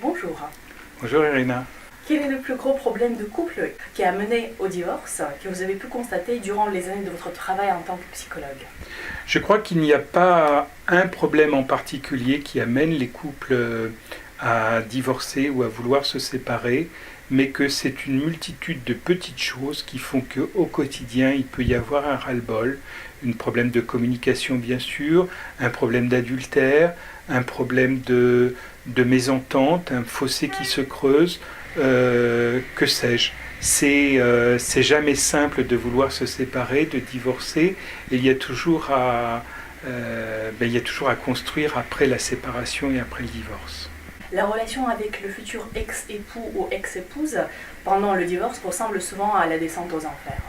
Bonjour. Bonjour Irina. Quel est le plus gros problème de couple qui a mené au divorce que vous avez pu constater durant les années de votre travail en tant que psychologue? Je crois qu'il n'y a pas un problème en particulier qui amène les couples à divorcer ou à vouloir se séparer, mais que c'est une multitude de petites choses qui font qu'au quotidien, il peut y avoir un ras-le-bol, un problème de communication bien sûr, un problème d'adultère, un problème de mésentente, un fossé qui se creuse, que sais-je. C'est jamais simple de vouloir se séparer, de divorcer, et il y a toujours à construire après la séparation et après le divorce. La relation avec le futur ex-époux ou ex-épouse pendant le divorce ressemble souvent à la descente aux enfers.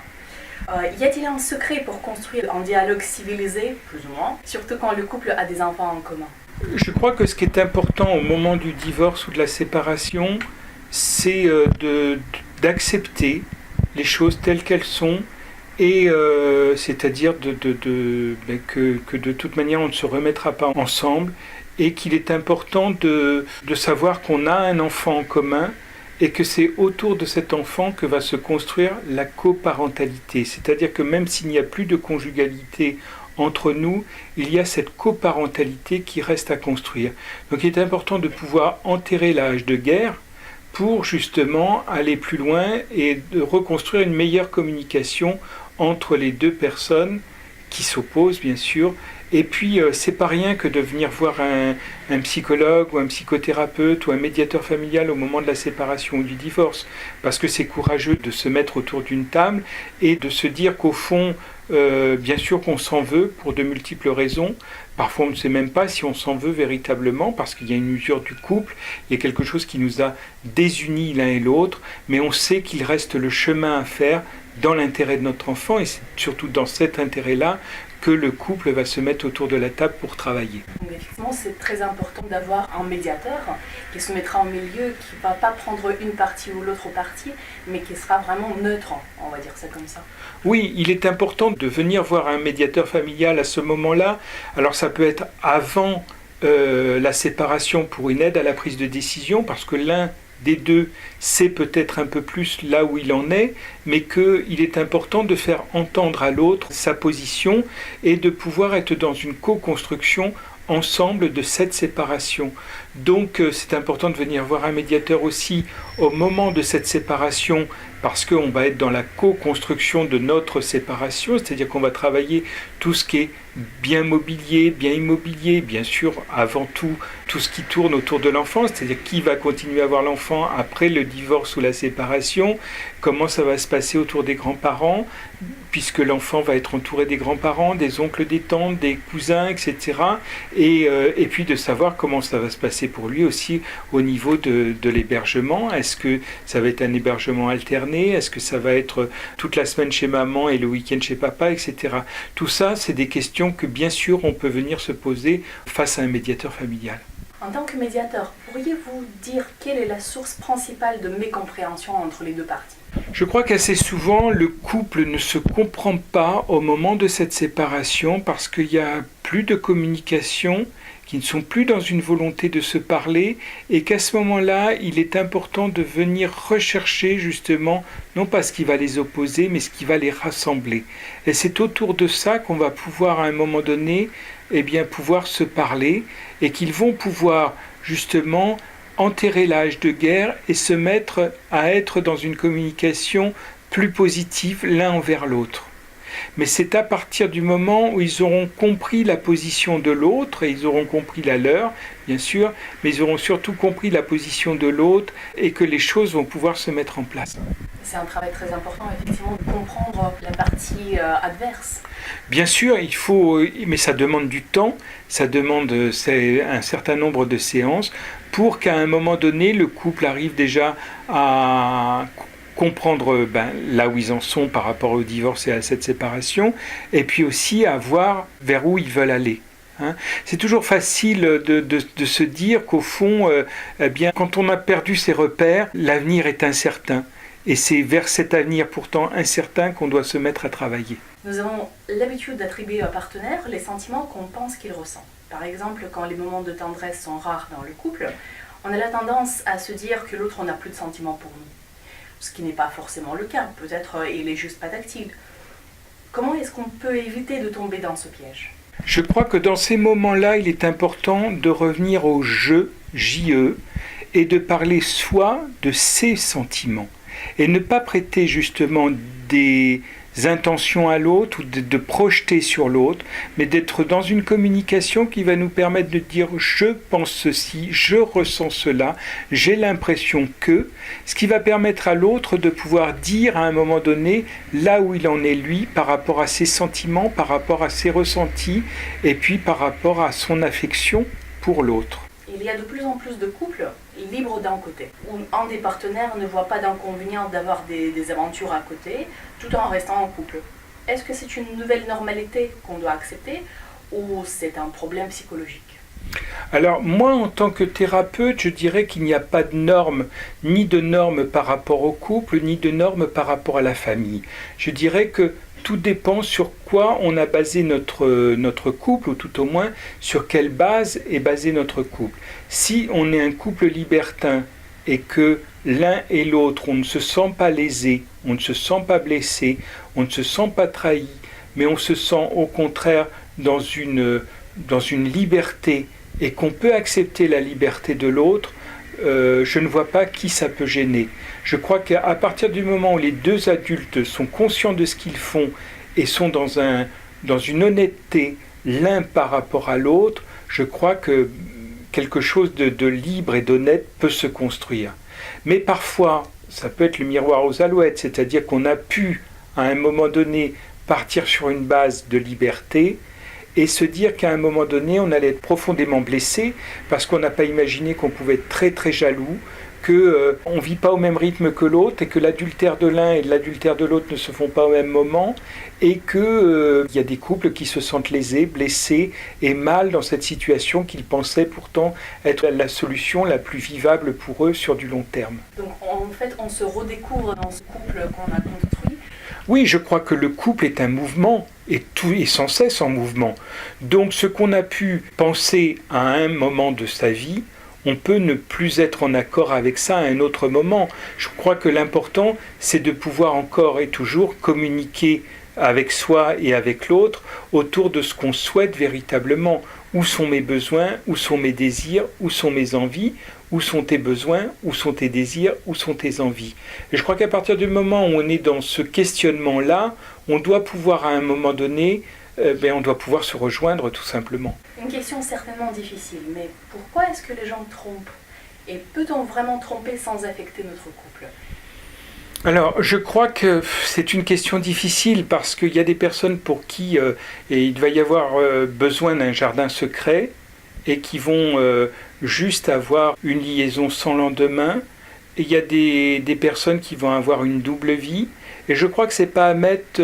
Y a-t-il un secret pour construire un dialogue civilisé, plus ou moins, surtout quand le couple a des enfants en commun? Je crois que ce qui est important au moment du divorce ou de la séparation, c'est d'accepter les choses telles qu'elles sont, et c'est-à-dire que de toute manière on ne se remettra pas ensemble, et qu'il est important de savoir qu'on a un enfant en commun et que c'est autour de cet enfant que va se construire la coparentalité. C'est-à-dire que même s'il n'y a plus de conjugalité entre nous, il y a cette coparentalité qui reste à construire. Donc il est important de pouvoir enterrer l'âge de guerre pour justement aller plus loin et de reconstruire une meilleure communication entre les deux personnes qui s'opposent bien sûr. Et puis c'est pas rien que de venir voir un psychologue ou un psychothérapeute ou un médiateur familial au moment de la séparation ou du divorce, parce que c'est courageux de se mettre autour d'une table et de se dire qu'au fond, bien sûr qu'on s'en veut pour de multiples raisons. Parfois on ne sait même pas si on s'en veut véritablement parce qu'il y a une usure du couple, il y a quelque chose qui nous a désunis l'un et l'autre, mais on sait qu'il reste le chemin à faire dans l'intérêt de notre enfant, et c'est surtout dans cet intérêt-là que le couple va se mettre autour de la table pour travailler. Donc, effectivement, c'est très important d'avoir un médiateur qui se mettra au milieu, qui ne va pas prendre une partie ou l'autre partie, mais qui sera vraiment neutre, on va dire ça comme ça. Oui, il est important de venir voir un médiateur familial à ce moment-là. Alors ça peut être avant la séparation pour une aide à la prise de décision, parce que l'un des deux sait peut-être un peu plus là où il en est, mais qu'il est important de faire entendre à l'autre sa position et de pouvoir être dans une co-construction ensemble de cette séparation. Donc c'est important de venir voir un médiateur aussi au moment de cette séparation, parce qu'on va être dans la co-construction de notre séparation, c'est-à-dire qu'on va travailler tout ce qui est bien mobilier, bien immobilier, bien sûr avant tout ce qui tourne autour de l'enfant, c'est-à-dire qui va continuer à avoir l'enfant après le divorce ou la séparation, comment ça va se passer autour des grands-parents, puisque l'enfant va être entouré des grands-parents, des oncles, des tantes, des cousins, etc. Et puis de savoir comment ça va se passer pour lui aussi au niveau de l'hébergement. Est-ce que ça va être un hébergement alterné? Est-ce que ça va être toute la semaine chez maman et le week-end chez papa, etc. Tout ça, c'est des questions que bien sûr on peut venir se poser face à un médiateur familial. En tant que médiateur, pourriez-vous dire quelle est la source principale de mécompréhension entre les deux parties? Je crois qu'assez souvent, le couple ne se comprend pas au moment de cette séparation parce qu'il n'y a plus de communication, qui ne sont plus dans une volonté de se parler, et qu'à ce moment-là, il est important de venir rechercher justement, non pas ce qui va les opposer, mais ce qui va les rassembler. Et c'est autour de ça qu'on va pouvoir à un moment donné, pouvoir se parler, et qu'ils vont pouvoir justement enterrer l'âge de guerre et se mettre à être dans une communication plus positive l'un envers l'autre. Mais c'est à partir du moment où ils auront compris la position de l'autre, et ils auront compris la leur, bien sûr, mais ils auront surtout compris la position de l'autre, et que les choses vont pouvoir se mettre en place. C'est un travail très important, effectivement, de comprendre la partie adverse. Bien sûr, il faut, mais ça demande du temps, ça demande un certain nombre de séances, pour qu'à un moment donné, le couple arrive déjà à comprendre là où ils en sont par rapport au divorce et à cette séparation, et puis aussi à voir vers où ils veulent aller. C'est toujours facile de se dire qu'au fond, quand on a perdu ses repères, l'avenir est incertain. Et c'est vers cet avenir pourtant incertain qu'on doit se mettre à travailler. Nous avons l'habitude d'attribuer à un partenaire les sentiments qu'on pense qu'il ressent. Par exemple, quand les moments de tendresse sont rares dans le couple, On a la tendance à se dire que l'autre n'a plus de sentiments pour nous, ce qui n'est pas forcément le cas. Peut-être il est juste pas tactile. Comment est-ce qu'on peut éviter de tomber dans ce piège? Je crois que dans ces moments-là, il est important de revenir au je, J-E, et de parler soit de ses sentiments, et ne pas prêter justement des intentions à l'autre ou de projeter sur l'autre, mais d'être dans une communication qui va nous permettre de dire je pense ceci, je ressens cela, j'ai l'impression que, ce qui va permettre à l'autre de pouvoir dire à un moment donné là où il en est lui par rapport à ses sentiments, par rapport à ses ressentis et puis par rapport à son affection pour l'autre. Il y a de plus en plus de couples libres d'un côté, où un des partenaires ne voit pas d'inconvénient d'avoir des aventures à côté, tout en restant en couple. Est-ce que c'est une nouvelle normalité qu'on doit accepter, ou c'est un problème psychologique? Alors moi, en tant que thérapeute, je dirais qu'il n'y a pas de normes, ni de normes par rapport au couple, ni de normes par rapport à la famille. Je dirais que tout dépend sur quoi on a basé notre couple, ou tout au moins sur quelle base est basé notre couple. Si on est un couple libertin et que l'un et l'autre, on ne se sent pas lésé, on ne se sent pas blessé, on ne se sent pas trahi, mais on se sent au contraire dans une liberté et qu'on peut accepter la liberté de l'autre, je ne vois pas qui ça peut gêner. Je crois qu'à partir du moment où les deux adultes sont conscients de ce qu'ils font et sont dans une honnêteté l'un par rapport à l'autre, je crois que quelque chose de libre et d'honnête peut se construire. Mais parfois, ça peut être le miroir aux alouettes, c'est-à-dire qu'on a pu, à un moment donné, partir sur une base de liberté, et se dire qu'à un moment donné, on allait être profondément blessé parce qu'on n'a pas imaginé qu'on pouvait être très très jaloux, qu'on ne vit pas au même rythme que l'autre et que l'adultère de l'un et l'adultère de l'autre ne se font pas au même moment et qu'il y a des couples qui se sentent lésés, blessés et mal dans cette situation qu'ils pensaient pourtant être la solution la plus vivable pour eux sur du long terme. Donc en fait, on se redécouvre dans ce couple qu'on a construit. Oui, je crois que le couple est un mouvement et tout est sans cesse en mouvement. Donc ce qu'on a pu penser à un moment de sa vie, on peut ne plus être en accord avec ça à un autre moment. Je crois que l'important, c'est de pouvoir encore et toujours communiquer avec soi et avec l'autre autour de ce qu'on souhaite véritablement. Où sont mes besoins, où sont mes désirs, où sont mes envies, où sont tes besoins, où sont tes désirs, où sont tes envies. Et je crois qu'à partir du moment où on est dans ce questionnement-là, on doit pouvoir à un moment donné, on doit pouvoir se rejoindre tout simplement. Une question certainement difficile, mais pourquoi est-ce que les gens trompent? Et peut-on vraiment tromper sans affecter notre couple? Alors, je crois que c'est une question difficile parce qu'il y a des personnes pour qui il va y avoir besoin d'un jardin secret et qui vont juste avoir une liaison sans lendemain. Et il y a des personnes qui vont avoir une double vie. Et je crois que ce n'est pas à mettre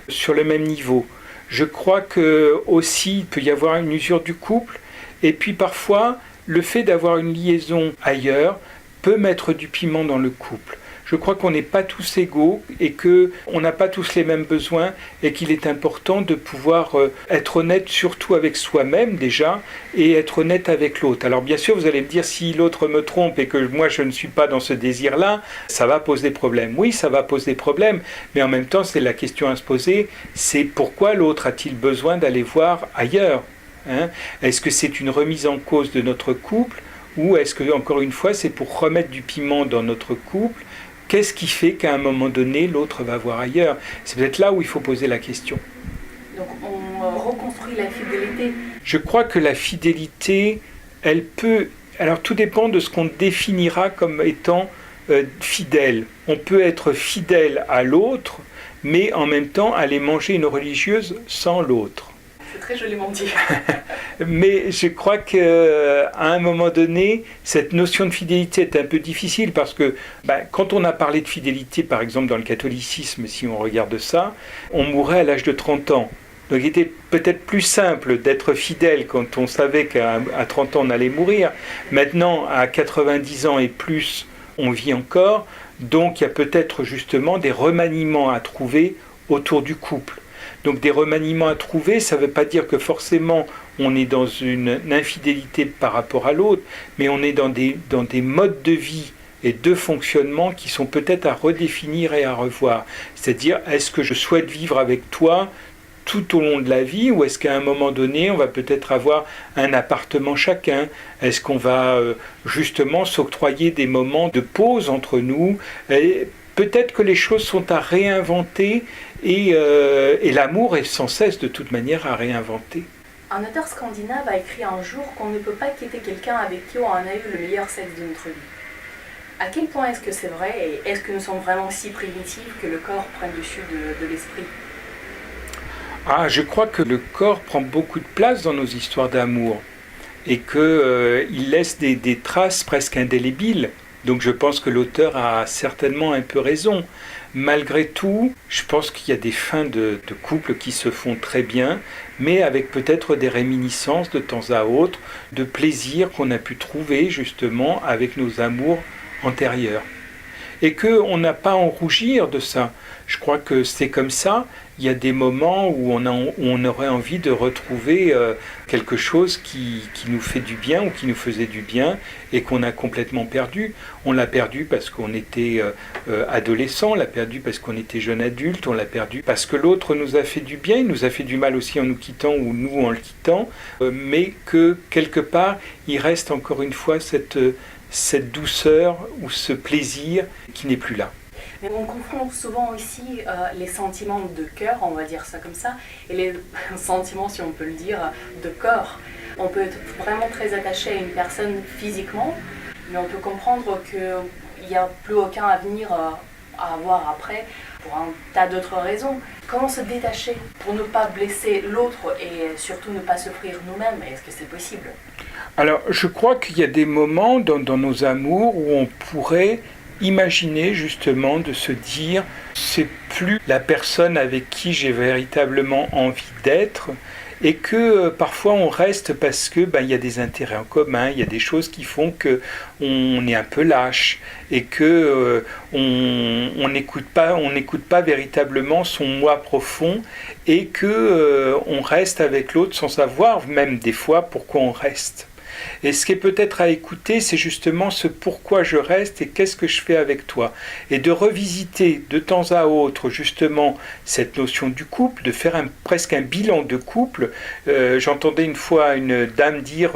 sur le même niveau. Je crois que aussi il peut y avoir une usure du couple. Et puis parfois, le fait d'avoir une liaison ailleurs peut mettre du piment dans le couple. Je crois qu'on n'est pas tous égaux et qu'on n'a pas tous les mêmes besoins et qu'il est important de pouvoir être honnête surtout avec soi-même déjà et être honnête avec l'autre. Alors bien sûr, vous allez me dire si l'autre me trompe et que moi je ne suis pas dans ce désir-là, ça va poser problème. Oui, ça va poser problème, mais en même temps, c'est la question à se poser, c'est pourquoi l'autre a-t-il besoin d'aller voir ailleurs, hein? Est-ce que c'est une remise en cause de notre couple ou est-ce que, encore une fois, c'est pour remettre du piment dans notre couple? Qu'est-ce qui fait qu'à un moment donné, l'autre va voir ailleurs? C'est peut-être là où il faut poser la question. Donc on reconstruit la fidélité. Je crois que la fidélité, elle peut... Alors tout dépend de ce qu'on définira comme étant fidèle. On peut être fidèle à l'autre, mais en même temps aller manger une religieuse sans l'autre. C'est très joliment dit. Mais je crois qu'à un moment donné, cette notion de fidélité est un peu difficile parce que quand on a parlé de fidélité, par exemple dans le catholicisme, si on regarde ça, on mourait à l'âge de 30 ans. Donc il était peut-être plus simple d'être fidèle quand on savait qu'à 30 ans on allait mourir. Maintenant, à 90 ans et plus, on vit encore. Donc il y a peut-être justement des remaniements à trouver autour du couple. Donc des remaniements à trouver, ça ne veut pas dire que forcément on est dans une infidélité par rapport à l'autre, mais on est dans des modes de vie et de fonctionnement qui sont peut-être à redéfinir et à revoir. C'est-à-dire, est-ce que je souhaite vivre avec toi tout au long de la vie, ou est-ce qu'à un moment donné, on va peut-être avoir un appartement chacun? Est-ce qu'on va justement s'octroyer des moments de pause entre nous? Et peut-être que les choses sont à réinventer, et l'amour est sans cesse de toute manière à réinventer. Un auteur scandinave a écrit un jour qu'on ne peut pas quitter quelqu'un avec qui on a eu le meilleur sexe de notre vie. À quel point est-ce que c'est vrai, et est-ce que nous sommes vraiment si primitifs que le corps prenne dessus de l'esprit? Ah, je crois que le corps prend beaucoup de place dans nos histoires d'amour, et qu'il laisse des traces presque indélébiles. Donc je pense que l'auteur a certainement un peu raison. Malgré tout, je pense qu'il y a des fins de couple qui se font très bien, mais avec peut-être des réminiscences de temps à autre, de plaisir qu'on a pu trouver justement avec nos amours antérieurs. Et qu'on n'a pas à en rougir de ça. Je crois que c'est comme ça. Il y a des moments où on aurait envie de retrouver quelque chose qui nous fait du bien ou qui nous faisait du bien et qu'on a complètement perdu. On l'a perdu parce qu'on était adolescent, on l'a perdu parce qu'on était jeune adulte, on l'a perdu parce que l'autre nous a fait du bien, il nous a fait du mal aussi en nous quittant ou nous en le quittant, mais que quelque part, il reste encore une fois cette douceur ou ce plaisir qui n'est plus là. Mais on confond souvent aussi les sentiments de cœur, on va dire ça comme ça, et les sentiments, si on peut le dire, de corps. On peut être vraiment très attaché à une personne physiquement, mais on peut comprendre qu'il n'y a plus aucun avenir à avoir après, pour un tas d'autres raisons. Comment se détacher pour ne pas blesser l'autre et surtout ne pas souffrir nous-mêmes? Est-ce que c'est possible? Alors, je crois qu'il y a des moments dans nos amours où on pourrait imaginer justement de se dire c'est plus la personne avec qui j'ai véritablement envie d'être, et que parfois on reste parce que il y a des intérêts en commun, il y a des choses qui font que on est un peu lâche et que on n'écoute pas véritablement son moi profond, et que on reste avec l'autre sans savoir même des fois pourquoi on reste. Et ce qui est peut-être à écouter, c'est justement ce pourquoi je reste et qu'est-ce que je fais avec toi. Et de revisiter de temps à autre justement cette notion du couple, de faire presque un bilan de couple. J'entendais une fois une dame dire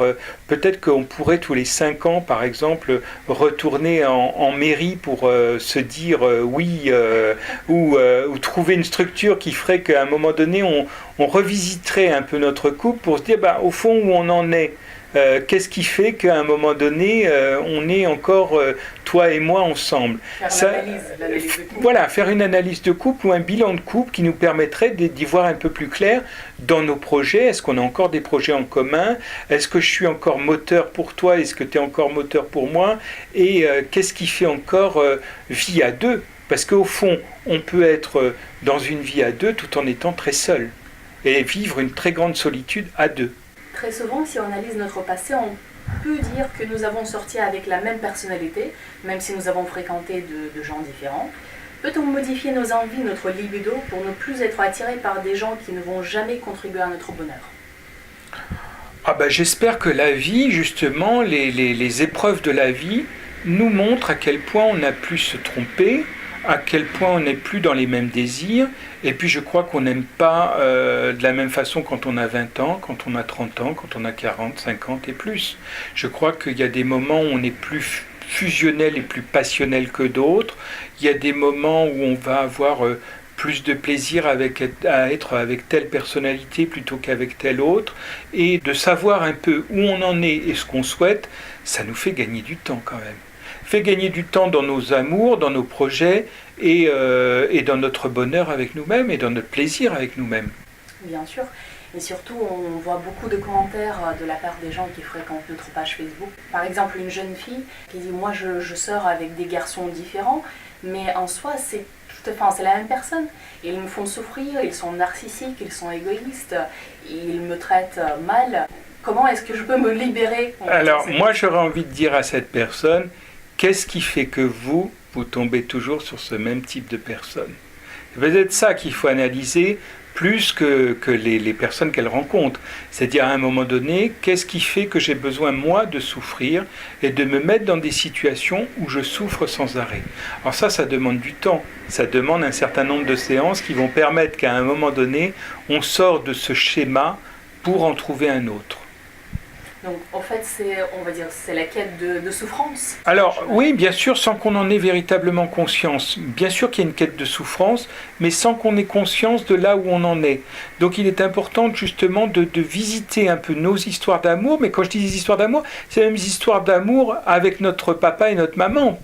peut-être qu'on pourrait tous les 5 ans, par exemple, retourner en mairie pour se dire oui, ou trouver une structure qui ferait qu'à un moment donné, on revisiterait un peu notre couple pour se dire au fond où on en est. Qu'est-ce qui fait qu'à un moment donné, on est encore toi et moi ensemble? L'analyse de couple. Voilà, faire une analyse de couple ou un bilan de couple qui nous permettrait d'y voir un peu plus clair dans nos projets. Est-ce qu'on a encore des projets en commun? Est-ce que je suis encore moteur pour toi? Est-ce que tu es encore moteur pour moi? Et qu'est-ce qui fait encore vie à deux? Parce qu'au fond, on peut être dans une vie à deux tout en étant très seul et vivre une très grande solitude à deux. Très souvent, si on analyse notre passé, on peut dire que nous avons sorti avec la même personnalité, même si nous avons fréquenté de gens différents. Peut-on modifier nos envies, notre libido, pour ne plus être attirés par des gens qui ne vont jamais contribuer à notre bonheur? J'espère que la vie, justement, les épreuves de la vie, nous montrent à quel point on a pu se tromper, à quel point on n'est plus dans les mêmes désirs, et puis je crois qu'on n'aime pas de la même façon quand on a 20 ans, quand on a 30 ans, quand on a 40, 50 et plus. Je crois qu'il y a des moments où on est plus fusionnel et plus passionnel que d'autres. Il y a des moments où on va avoir plus de plaisir à être avec telle personnalité plutôt qu'avec telle autre, et de savoir un peu où on en est et ce qu'on souhaite, ça nous fait gagner du temps quand même. Fait gagner du temps dans nos amours, dans nos projets et dans notre bonheur avec nous-mêmes et dans notre plaisir avec nous-mêmes. Bien sûr, et surtout on voit beaucoup de commentaires de la part des gens qui fréquentent notre page Facebook. Par exemple, une jeune fille qui dit « moi je sors avec des garçons différents, mais en soi c'est la même personne. Ils me font souffrir, ils sont narcissiques, ils sont égoïstes, ils me traitent mal. Comment est-ce que je peux me libérer ?» Alors moi j'aurais envie de dire à cette personne, qu'est-ce qui fait que vous tombez toujours sur ce même type de personne? C'est peut-être ça qu'il faut analyser plus que les personnes qu'elle rencontre. C'est-à-dire à un moment donné, qu'est-ce qui fait que j'ai besoin moi de souffrir et de me mettre dans des situations où je souffre sans arrêt. Alors ça demande du temps, ça demande un certain nombre de séances qui vont permettre qu'à un moment donné, on sort de ce schéma pour en trouver un autre. Donc en fait, c'est la quête de souffrance. Alors oui, bien sûr, sans qu'on en ait véritablement conscience. Bien sûr qu'il y a une quête de souffrance, mais sans qu'on ait conscience de là où on en est. Donc il est important justement de visiter un peu nos histoires d'amour, mais quand je dis des histoires d'amour, c'est les mêmes histoires d'amour avec notre papa et notre maman,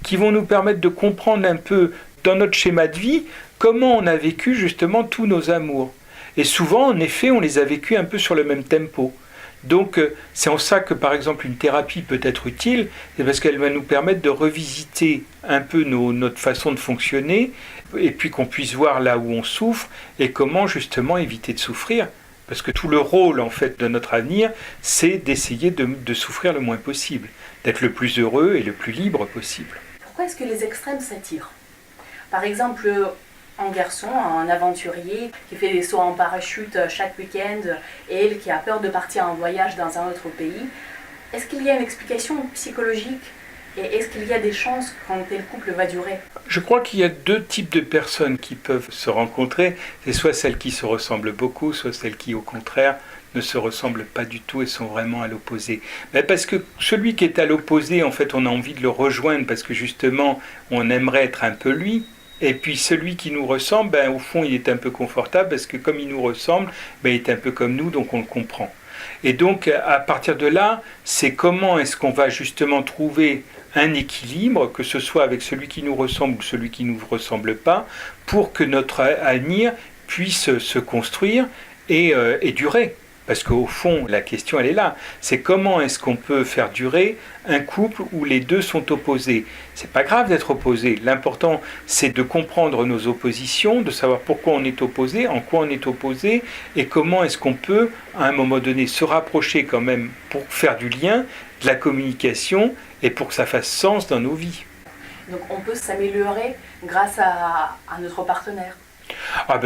qui vont nous permettre de comprendre un peu dans notre schéma de vie comment on a vécu justement tous nos amours. Et souvent, en effet, on les a vécus un peu sur le même tempo. Donc c'est en ça que par exemple une thérapie peut être utile, c'est parce qu'elle va nous permettre de revisiter un peu notre façon de fonctionner et puis qu'on puisse voir là où on souffre et comment justement éviter de souffrir. Parce que tout le rôle en fait de notre avenir, c'est d'essayer de souffrir le moins possible, d'être le plus heureux et le plus libre possible. Pourquoi est-ce que les extrêmes s'attirent ? Par exemple, un garçon, un aventurier qui fait des sauts en parachute chaque week-end et elle qui a peur de partir en voyage dans un autre pays. Est-ce qu'il y a une explication psychologique et est-ce qu'il y a des chances qu'un tel couple va durer ? Je crois qu'il y a deux types de personnes qui peuvent se rencontrer. C'est soit celles qui se ressemblent beaucoup, soit celles qui au contraire ne se ressemblent pas du tout et sont vraiment à l'opposé. Mais parce que celui qui est à l'opposé, en fait, on a envie de le rejoindre parce que justement, on aimerait être un peu lui. Et puis celui qui nous ressemble, au fond, il est un peu confortable parce que comme il nous ressemble, il est un peu comme nous, donc on le comprend. Et donc, à partir de là, c'est comment est-ce qu'on va justement trouver un équilibre, que ce soit avec celui qui nous ressemble ou celui qui ne nous ressemble pas, pour que notre avenir puisse se construire et durer. Parce qu'au fond, la question, elle est là. C'est comment est-ce qu'on peut faire durer un couple où les deux sont opposés. C'est pas grave d'être opposé. L'important, c'est de comprendre nos oppositions, de savoir pourquoi on est opposé, en quoi on est opposé, et comment est-ce qu'on peut, à un moment donné, se rapprocher quand même pour faire du lien, de la communication, et pour que ça fasse sens dans nos vies. Donc on peut s'améliorer grâce à notre partenaire.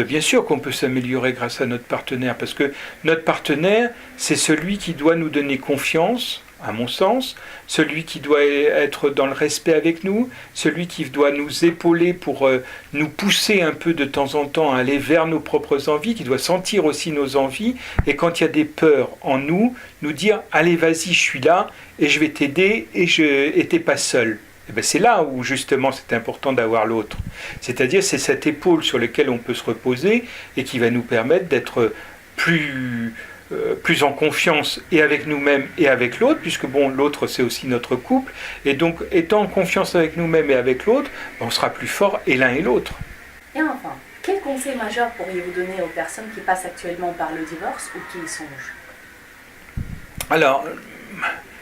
Bien sûr qu'on peut s'améliorer grâce à notre partenaire, parce que notre partenaire, c'est celui qui doit nous donner confiance, à mon sens, celui qui doit être dans le respect avec nous, celui qui doit nous épauler pour nous pousser un peu de temps en temps à aller vers nos propres envies, qui doit sentir aussi nos envies, et quand il y a des peurs en nous, nous dire « Allez, vas-y, je suis là, et je vais t'aider, et t'es pas seul ». C'est là où justement c'est important d'avoir l'autre. C'est-à-dire c'est cette épaule sur laquelle on peut se reposer et qui va nous permettre d'être plus en confiance et avec nous-mêmes et avec l'autre, puisque l'autre c'est aussi notre couple, et donc étant en confiance avec nous-mêmes et avec l'autre, on sera plus fort et l'un et l'autre. Et enfin, quel conseil majeur pourriez-vous donner aux personnes qui passent actuellement par le divorce ou qui y songent ? Alors,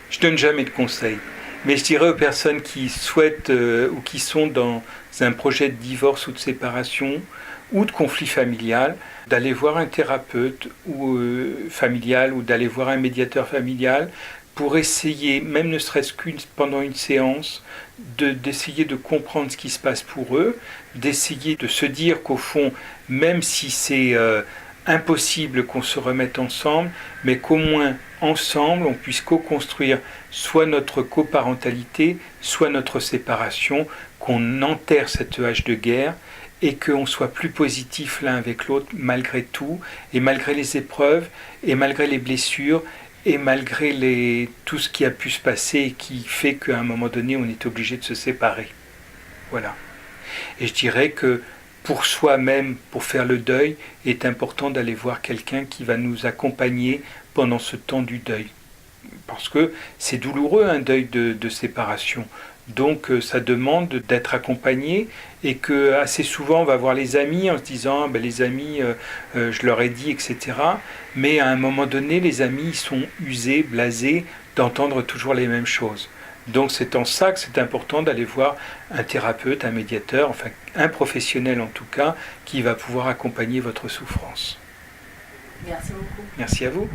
je donne jamais de conseils. Mais je dirais aux personnes qui souhaitent ou qui sont dans un projet de divorce ou de séparation ou de conflit familial, d'aller voir un thérapeute ou familial ou d'aller voir un médiateur familial pour essayer, même ne serait-ce pendant une séance, d'essayer de comprendre ce qui se passe pour eux, d'essayer de se dire qu'au fond, même si c'est impossible qu'on se remette ensemble, mais qu'au moins ensemble on puisse co-construire soit notre coparentalité, soit notre séparation, qu'on enterre cette hache de guerre et qu'on soit plus positif l'un avec l'autre malgré tout, et malgré les épreuves, et malgré les blessures, et malgré tout ce qui a pu se passer et qui fait qu'à un moment donné on est obligé de se séparer. Voilà. Et je dirais que pour soi-même, pour faire le deuil, il est important d'aller voir quelqu'un qui va nous accompagner pendant ce temps du deuil. Parce que c'est douloureux un deuil de séparation. Donc ça demande d'être accompagné et que assez souvent on va voir les amis en se disant les amis je leur ai dit, etc. Mais à un moment donné les amis ils sont usés, blasés d'entendre toujours les mêmes choses. Donc c'est en ça que c'est important d'aller voir un thérapeute, un médiateur, enfin un professionnel en tout cas, qui va pouvoir accompagner votre souffrance. Merci beaucoup. Merci à vous.